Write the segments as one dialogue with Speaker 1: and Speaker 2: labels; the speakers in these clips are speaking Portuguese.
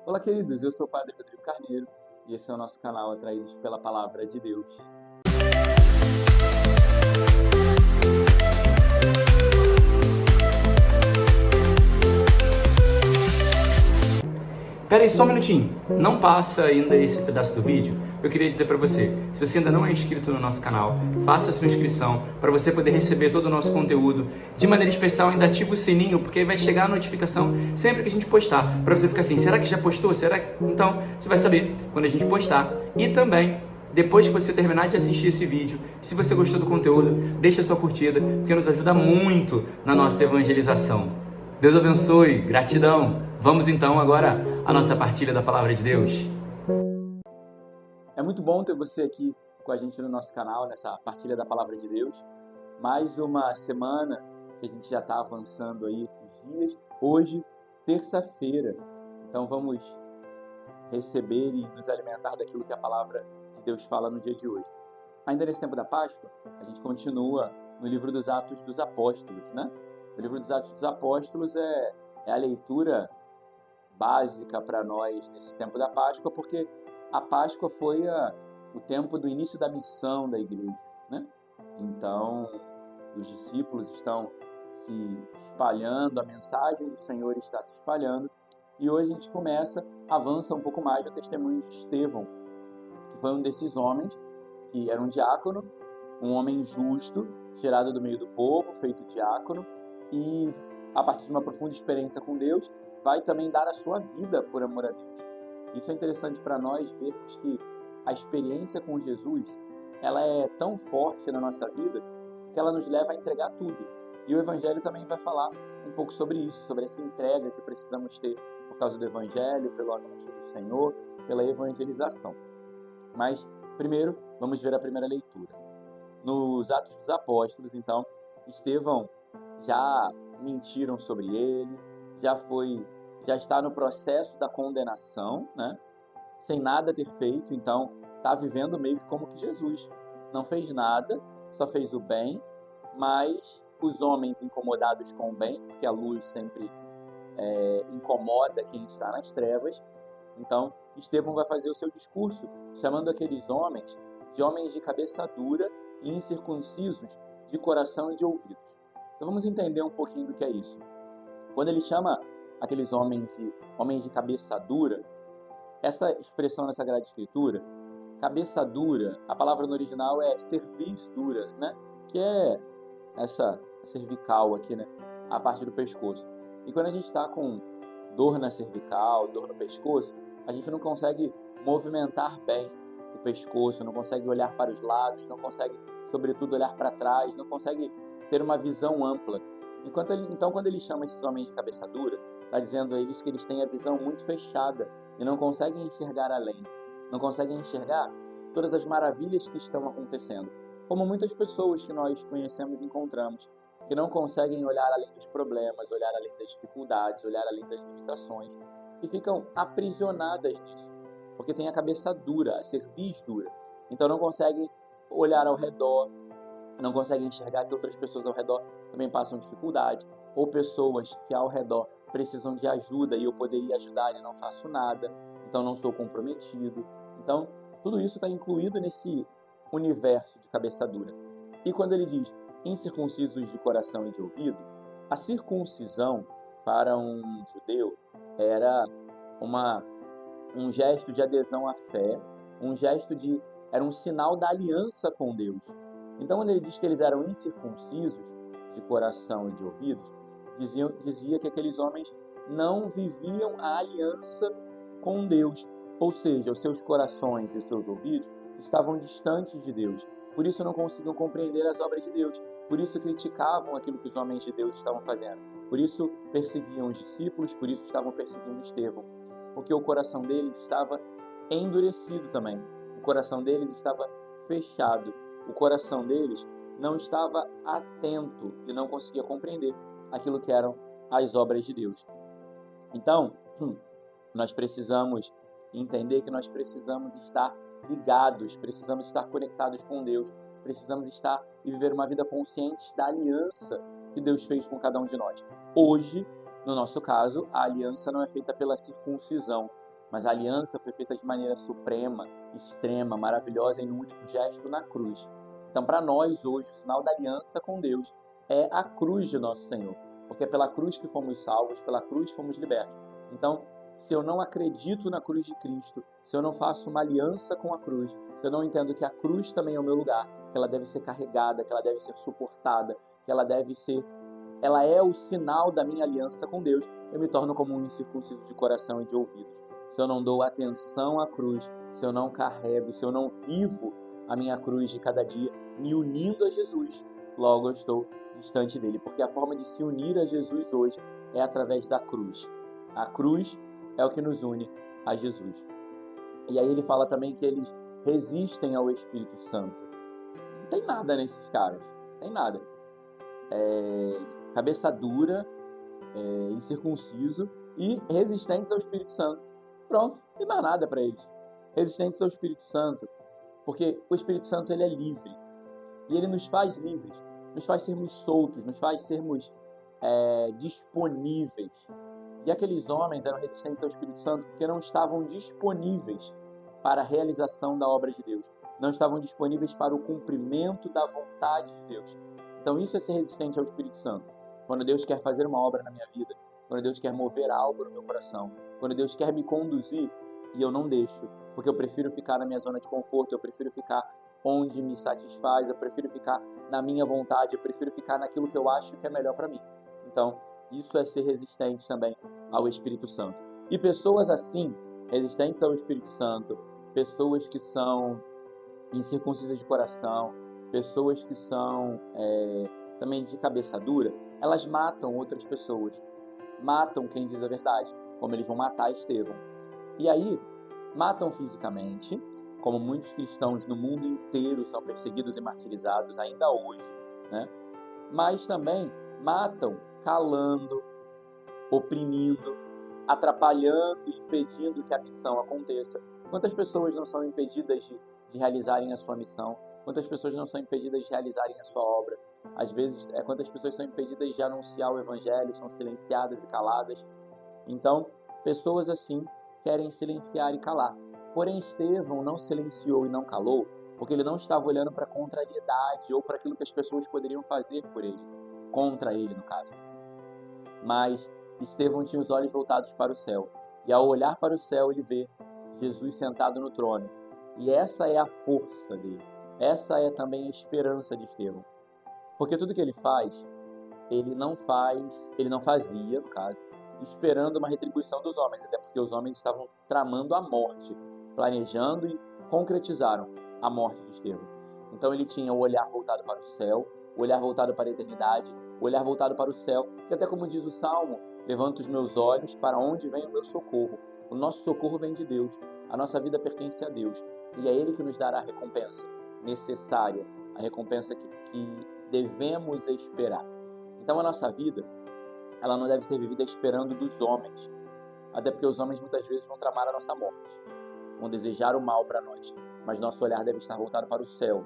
Speaker 1: Olá, queridos. Eu sou o Padre Rodrigo Carneiro e esse é o nosso canal Atraídos pela Palavra de Deus.
Speaker 2: Pera aí, só um minutinho. Não passa ainda esse pedaço do vídeo. Eu queria dizer para você, se você ainda não é inscrito no nosso canal, faça a sua inscrição para você poder receber todo o nosso conteúdo. De maneira especial, ainda ativa o sininho, porque aí vai chegar a notificação sempre que a gente postar. Para você ficar assim, será que já postou? Será que... Então, você vai saber quando a gente postar. E também, depois que você terminar de assistir esse vídeo, se você gostou do conteúdo, deixa sua curtida, porque nos ajuda muito na nossa evangelização. Deus abençoe, gratidão. Vamos então agora à nossa partilha da Palavra de Deus.
Speaker 1: É muito bom ter você aqui com a gente no nosso canal, nessa partilha da Palavra de Deus. Mais uma semana que a gente já está avançando aí esses dias. Hoje, terça-feira. Então vamos receber e nos alimentar daquilo que a Palavra de Deus fala no dia de hoje. Ainda nesse tempo da Páscoa, a gente continua no livro dos Atos dos Apóstolos, né? O livro dos Atos dos Apóstolos é a leitura básica para nós nesse tempo da Páscoa, porque a Páscoa foi o tempo do início da missão da igreja, né? Então, os discípulos estão se espalhando, a mensagem do Senhor está se espalhando, e hoje a gente avança um pouco mais no testemunho de Estevão, que foi um desses homens que era um diácono, um homem justo, tirado do meio do povo, feito diácono, e a partir de uma profunda experiência com Deus, vai também dar a sua vida por amor a Deus. Isso é interessante para nós vermos que a experiência com Jesus, ela é tão forte na nossa vida que ela nos leva a entregar tudo. E o Evangelho também vai falar um pouco sobre isso, sobre essa entrega que precisamos ter por causa do Evangelho, pelo anúncio do Senhor, pela evangelização. Mas, primeiro, vamos ver a primeira leitura. Nos Atos dos Apóstolos, então, Estevão já mentiram sobre ele, já está no processo da condenação, né? Sem nada ter feito, então está vivendo meio que como que Jesus. Não fez nada, só fez o bem, mas os homens incomodados com o bem, porque a luz sempre incomoda quem está nas trevas. Então, Estevão vai fazer o seu discurso, chamando aqueles homens de homens de cabeça dura e incircuncisos de coração e de ouvidos. Então vamos entender um pouquinho do que é isso. Quando ele chama aqueles homens de cabeça dura, essa expressão na Sagrada Escritura, cabeça dura, a palavra no original é cerviz dura, né? Que é essa cervical aqui, né? A parte do pescoço. E quando a gente está com dor na cervical, dor no pescoço, a gente não consegue movimentar bem o pescoço, não consegue olhar para os lados, não consegue, sobretudo, olhar para trás, não consegue ter uma visão ampla. Então, quando ele chama esses homens de cabeça dura, está dizendo a eles que eles têm a visão muito fechada e não conseguem enxergar além, não conseguem enxergar todas as maravilhas que estão acontecendo. Como muitas pessoas que nós conhecemos e encontramos, que não conseguem olhar além dos problemas, olhar além das dificuldades, olhar além das limitações, e ficam aprisionadas nisso, porque tem a cabeça dura, a cerviz dura. Então não conseguem olhar ao redor, não conseguem enxergar que outras pessoas ao redor também passam dificuldade, ou pessoas que ao redor precisam de ajuda e eu poderia ajudar e não faço nada, então não sou comprometido. Então, tudo isso está incluído nesse universo de cabeça dura. E quando ele diz incircuncisos de coração e de ouvido, a circuncisão para um judeu era um gesto de adesão à fé, era um sinal da aliança com Deus. Então, quando ele diz que eles eram incircuncisos de coração e de ouvidos, dizia que aqueles homens não viviam a aliança com Deus, ou seja, os seus corações e os seus ouvidos estavam distantes de Deus, por isso não conseguiam compreender as obras de Deus, por isso criticavam aquilo que os homens de Deus estavam fazendo, por isso perseguiam os discípulos, por isso estavam perseguindo Estevão, porque o coração deles estava endurecido também, o coração deles estava fechado, o coração deles não estava atento e não conseguia compreender aquilo que eram as obras de Deus. Então, nós precisamos entender que nós precisamos estar ligados, precisamos estar conectados com Deus, precisamos estar e viver uma vida consciente da aliança que Deus fez com cada um de nós. Hoje, no nosso caso, a aliança não é feita pela circuncisão, mas a aliança foi feita de maneira suprema, extrema, maravilhosa em um único gesto na cruz. Então, para nós hoje, o sinal da aliança com Deus é a cruz de nosso Senhor, porque é pela cruz que fomos salvos, pela cruz fomos libertos. Então, se eu não acredito na cruz de Cristo, se eu não faço uma aliança com a cruz, se eu não entendo que a cruz também é o meu lugar, que ela deve ser carregada, que ela deve ser suportada, que ela é o sinal da minha aliança com Deus, eu me torno como um incircunciso de coração e de ouvidos. Se eu não dou atenção à cruz, se eu não carrego, se eu não vivo a minha cruz de cada dia, me unindo a Jesus, logo eu estou distante dele, porque a forma de se unir a Jesus hoje é através da cruz. A cruz é o que nos une a Jesus. E aí ele fala também que eles resistem ao Espírito Santo. Não tem nada nesses caras, não tem nada. Cabeça dura, incircunciso e resistentes ao Espírito Santo. Pronto, não tem mais nada para eles. Resistentes ao Espírito Santo, porque o Espírito Santo ele é livre e ele nos faz livres, nos faz sermos soltos, nos faz sermos disponíveis. E aqueles homens eram resistentes ao Espírito Santo porque não estavam disponíveis para a realização da obra de Deus, não estavam disponíveis para o cumprimento da vontade de Deus. Então isso é ser resistente ao Espírito Santo. Quando Deus quer fazer uma obra na minha vida, quando Deus quer mover algo no meu coração, quando Deus quer me conduzir e eu não deixo, porque eu prefiro ficar na minha zona de conforto, eu prefiro ficar onde me satisfaz, eu prefiro ficar na minha vontade, eu prefiro ficar naquilo que eu acho que é melhor para mim. Então, isso é ser resistente também ao Espírito Santo. E pessoas assim, resistentes ao Espírito Santo, pessoas que são incircuncisas de coração, pessoas que são também de cabeça dura, elas matam outras pessoas, matam quem diz a verdade, como eles vão matar Estevão. E aí, matam fisicamente, como muitos cristãos no mundo inteiro são perseguidos e martirizados ainda hoje, né? Mas também matam calando, oprimindo, atrapalhando e impedindo que a missão aconteça. Quantas pessoas não são impedidas de realizarem a sua missão? Quantas pessoas não são impedidas de realizarem a sua obra? Às vezes, quantas pessoas são impedidas de anunciar o Evangelho, são silenciadas e caladas? Então, pessoas assim querem silenciar e calar. Porém, Estevão não silenciou e não calou, porque ele não estava olhando para a contrariedade ou para aquilo que as pessoas poderiam fazer por ele, contra ele, no caso. Mas Estevão tinha os olhos voltados para o céu. E ao olhar para o céu, ele vê Jesus sentado no trono. E essa é a força dele. Essa é também a esperança de Estevão. Porque tudo que ele faz, ele não fazia, no caso, esperando uma retribuição dos homens, até porque os homens estavam tramando a morte, planejando e concretizaram a morte de Estevão. Então ele tinha o olhar voltado para o céu, o olhar voltado para a eternidade, o olhar voltado para o céu, que até como diz o Salmo, levanto os meus olhos para onde vem o meu socorro. O nosso socorro vem de Deus, a nossa vida pertence a Deus, e é Ele que nos dará a recompensa necessária, a recompensa que devemos esperar. Então a nossa vida, ela não deve ser vivida esperando dos homens, até porque os homens muitas vezes vão tramar a nossa morte, vão desejar o mal para nós, mas nosso olhar deve estar voltado para o céu,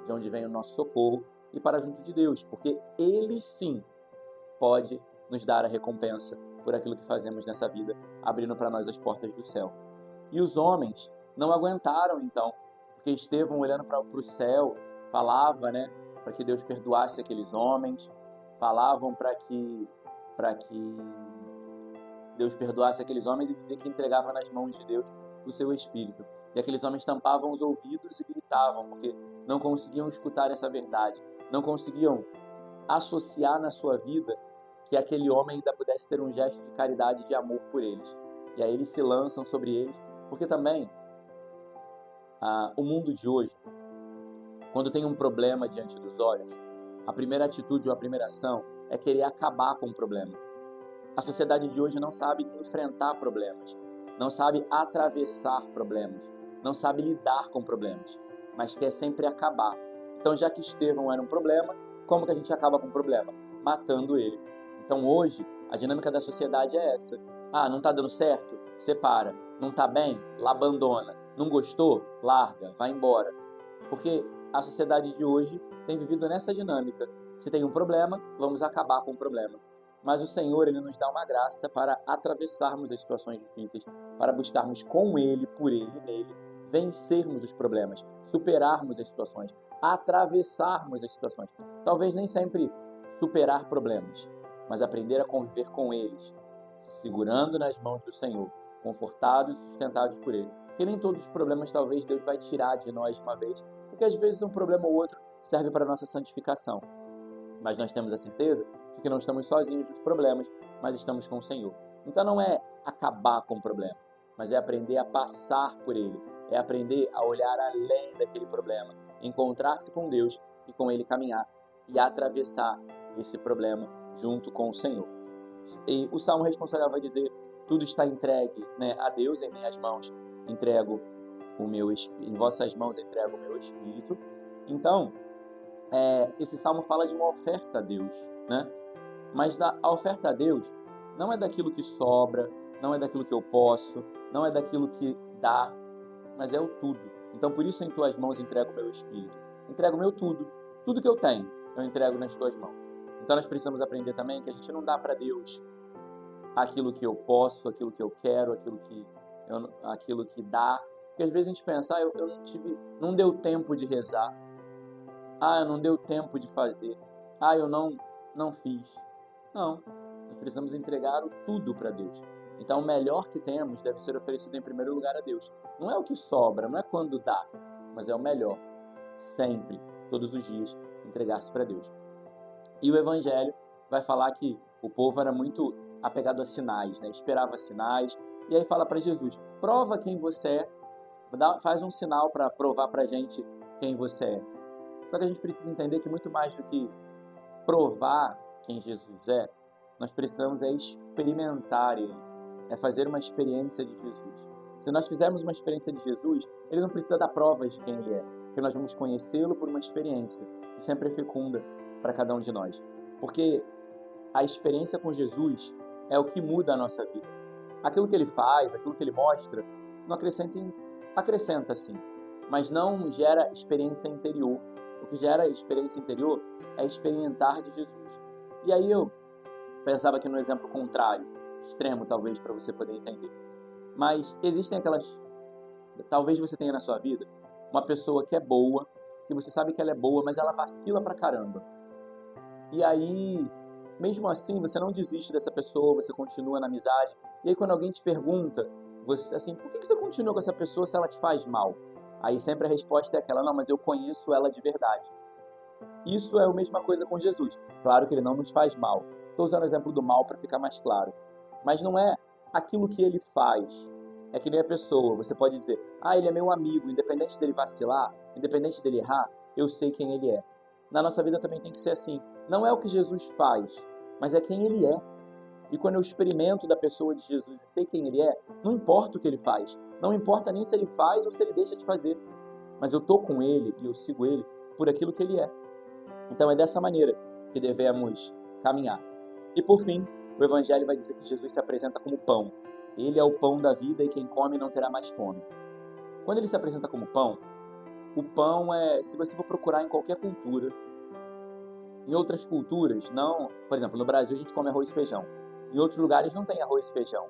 Speaker 1: de onde vem o nosso socorro, e para junto de Deus, porque Ele sim pode nos dar a recompensa por aquilo que fazemos nessa vida, abrindo para nós as portas do céu. E os homens não aguentaram então, porque Estevão, olhando para o céu, falava, para que Deus perdoasse aqueles homens, falavam para que Deus perdoasse aqueles homens e dizia que entregava nas mãos de Deus o seu Espírito. E aqueles homens tampavam os ouvidos e gritavam, porque não conseguiam escutar essa verdade, não conseguiam associar na sua vida que aquele homem ainda pudesse ter um gesto de caridade e de amor por eles. E aí eles se lançam sobre eles, porque também o mundo de hoje, quando tem um problema diante dos olhos, a primeira atitude ou a primeira ação é querer acabar com o problema. A sociedade de hoje não sabe enfrentar problemas, não sabe atravessar problemas, não sabe lidar com problemas, mas quer sempre acabar. Então, já que Estevão era um problema, como que a gente acaba com o problema? Matando ele. Então, hoje, a dinâmica da sociedade é essa. Não está dando certo? Separa. Não está bem? Lá abandona. Não gostou? Larga, vai embora. Porque a sociedade de hoje tem vivido nessa dinâmica. Se tem um problema, vamos acabar com o problema. mas o Senhor, Ele nos dá uma graça para atravessarmos as situações difíceis, para buscarmos com Ele, por Ele e nele, vencermos os problemas, superarmos as situações, atravessarmos as situações. Talvez nem sempre superar problemas, mas aprender a conviver com eles, segurando nas mãos do Senhor, confortados e sustentados por Ele. Porque nem todos os problemas talvez Deus vai tirar de nós de uma vez, porque às vezes um problema ou outro serve para a nossa santificação. Mas nós temos a certeza de que não estamos sozinhos nos problemas, mas estamos com o Senhor. Então não é acabar com o problema, mas é aprender a passar por ele, é aprender a olhar além daquele problema, encontrar-se com Deus e com Ele caminhar e atravessar esse problema junto com o Senhor. E o Salmo responsorial vai dizer: tudo está entregue, né, a Deus, em minhas mãos entrego o meu em vossas mãos entrego o meu espírito. Então, esse salmo fala de uma oferta a Deus, né? Mas a oferta a Deus não é daquilo que sobra, não é daquilo que eu posso, não é daquilo que dá, mas é o tudo. Então, por isso, em tuas mãos entrego o meu espírito. Entrego o meu tudo. Tudo que eu tenho, eu entrego nas tuas mãos. Então, nós precisamos aprender também que a gente não dá para Deus aquilo que eu posso, aquilo que eu quero, aquilo que dá. Porque às vezes a gente pensa: eu não deu tempo de rezar. Eu não deu tempo de fazer. Eu não fiz. Não, nós precisamos entregar o tudo para Deus. Então, o melhor que temos deve ser oferecido em primeiro lugar a Deus. Não é o que sobra, não é quando dá, mas é o melhor. Sempre, todos os dias, entregar-se para Deus. E o Evangelho vai falar que o povo era muito apegado a sinais, né? Esperava sinais. E aí fala para Jesus: prova quem você é, faz um sinal para provar para a gente quem você é. Só que a gente precisa entender que muito mais do que provar quem Jesus é, nós precisamos experimentar Ele, fazer uma experiência de Jesus. Se nós fizermos uma experiência de Jesus, Ele não precisa dar provas de quem Ele é, porque nós vamos conhecê-lo por uma experiência que sempre é fecunda para cada um de nós. Porque a experiência com Jesus é o que muda a nossa vida. Aquilo que Ele faz, aquilo que Ele mostra, não acrescenta sim, mas não gera experiência interior. O que gera experiência interior é experimentar de Jesus. E aí eu pensava aqui no exemplo contrário, extremo talvez para você poder entender. Mas existem talvez você tenha na sua vida uma pessoa que é boa, que você sabe que ela é boa, mas ela vacila pra caramba. E aí, mesmo assim, você não desiste dessa pessoa, você continua na amizade. E aí quando alguém te pergunta, você assim: por que você continua com essa pessoa se ela te faz mal? Aí sempre a resposta é aquela: não, mas eu conheço ela de verdade. Isso é a mesma coisa com Jesus. Claro que Ele não nos faz mal. Estou usando o exemplo do mal para ficar mais claro. Mas não é aquilo que Ele faz. É que nem a pessoa. Você pode dizer: ele é meu amigo, independente dele vacilar, independente dele errar, eu sei quem ele é. Na nossa vida também tem que ser assim. Não é o que Jesus faz, mas é quem Ele é. E quando eu experimento da pessoa de Jesus e sei quem Ele é, não importa o que Ele faz. Não importa nem se Ele faz ou se Ele deixa de fazer. Mas eu estou com Ele e eu sigo Ele por aquilo que Ele é. Então é dessa maneira que devemos caminhar. E por fim, o Evangelho vai dizer que Jesus se apresenta como pão. Ele é o pão da vida e quem come não terá mais fome. Quando Ele se apresenta como pão, o pão se você for procurar em qualquer cultura, em outras culturas, não, por exemplo, no Brasil a gente come arroz e feijão. Em outros lugares não tem arroz e feijão.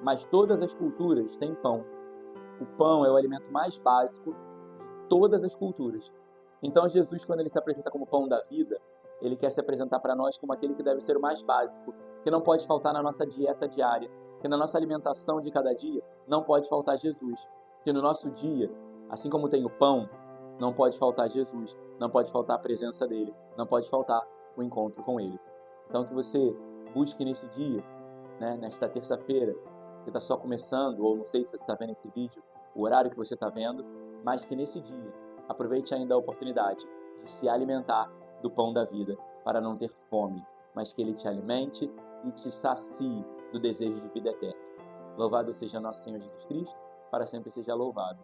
Speaker 1: Mas todas as culturas têm pão. O pão é o alimento mais básico de todas as culturas. Então Jesus, quando Ele se apresenta como pão da vida, Ele quer se apresentar para nós como aquele que deve ser o mais básico, que não pode faltar na nossa dieta diária, que na nossa alimentação de cada dia não pode faltar Jesus. Que no nosso dia, assim como tem o pão, não pode faltar Jesus, não pode faltar a presença dEle, não pode faltar o encontro com Ele. Então que você busque nesse dia, né, nesta terça-feira, que está só começando, ou não sei se você está vendo esse vídeo, o horário que você está vendo, mas que nesse dia aproveite ainda a oportunidade de se alimentar do pão da vida para não ter fome, mas que Ele te alimente e te sacie do desejo de vida eterna. Louvado seja nosso Senhor Jesus Cristo, para sempre seja louvado.